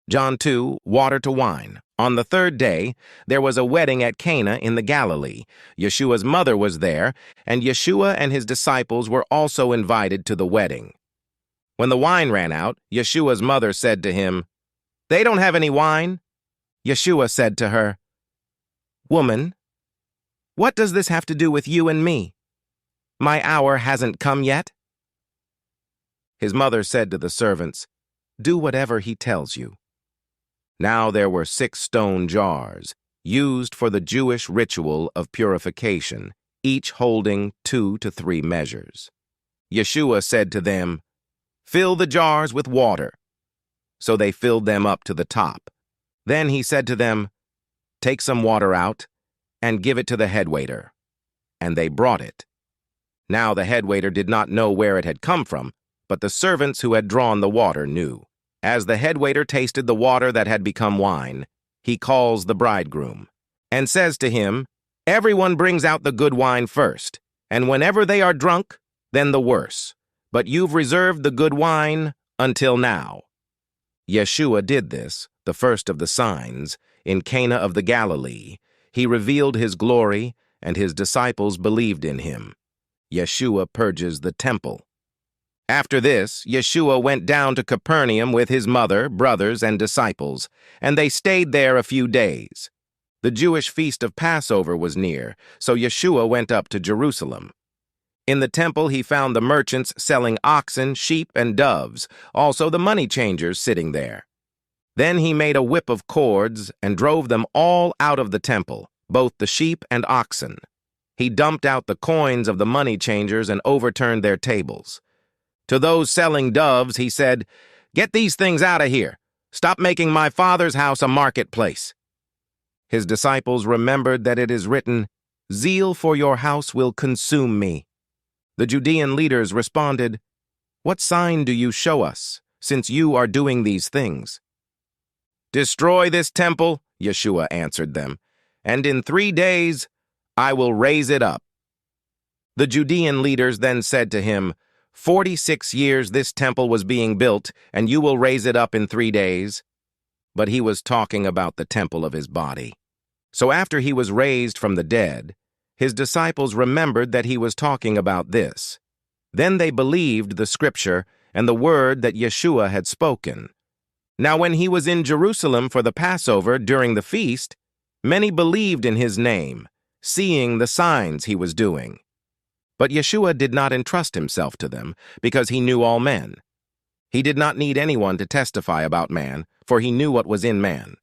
John 2, water to wine. On the third day, there was a wedding at Cana in the Galilee. Yeshua's mother was there, and Yeshua and his disciples were also invited to the wedding. When the wine ran out, Yeshua's mother said to him, "They don't have any wine." Yeshua said to her, "Woman, what does this have to do with you and me? My hour hasn't come yet." His mother said to the servants, "Do whatever he tells you." Now there were 6 stone jars, used for the Jewish ritual of purification, each holding 2 to 3 measures. Yeshua said to them, "Fill the jars with water." So they filled them up to the top. Then he said to them, "Take some water out and give it to the headwaiter." And they brought it. Now the headwaiter did not know where it had come from, but the servants who had drawn the water knew. As the headwaiter tasted the water that had become wine, he calls the bridegroom and says to him, "Everyone brings out the good wine first, and whenever they are drunk, then the worse. But you've reserved the good wine until now." Yeshua did this, the first of the signs, in Cana of the Galilee. He revealed his glory, and his disciples believed in him. Yeshua purges the temple. After this, Yeshua went down to Capernaum with his mother, brothers, and disciples, and they stayed there a few days. The Jewish feast of Passover was near, so Yeshua went up to Jerusalem. In the temple he found the merchants selling oxen, sheep, and doves, also the money changers sitting there. Then he made a whip of cords and drove them all out of the temple, both the sheep and oxen. He dumped out the coins of the money changers and overturned their tables. To those selling doves, he said, "Get these things out of here. Stop making my Father's house a marketplace." His disciples remembered that it is written, "Zeal for your house will consume me." The Judean leaders responded, "What sign do you show us, since you are doing these things?" "Destroy this temple," Yeshua answered them, "and in 3 days I will raise it up." The Judean leaders then said to him, 46 years this temple was being built, and you will raise it up in 3 days. But he was talking about the temple of his body. So after he was raised from the dead, his disciples remembered that he was talking about this. Then they believed the scripture and the word that Yeshua had spoken. Now when he was in Jerusalem for the Passover during the feast, many believed in his name, seeing the signs he was doing. But Yeshua did not entrust himself to them, because he knew all men. He did not need anyone to testify about man, for he knew what was in man.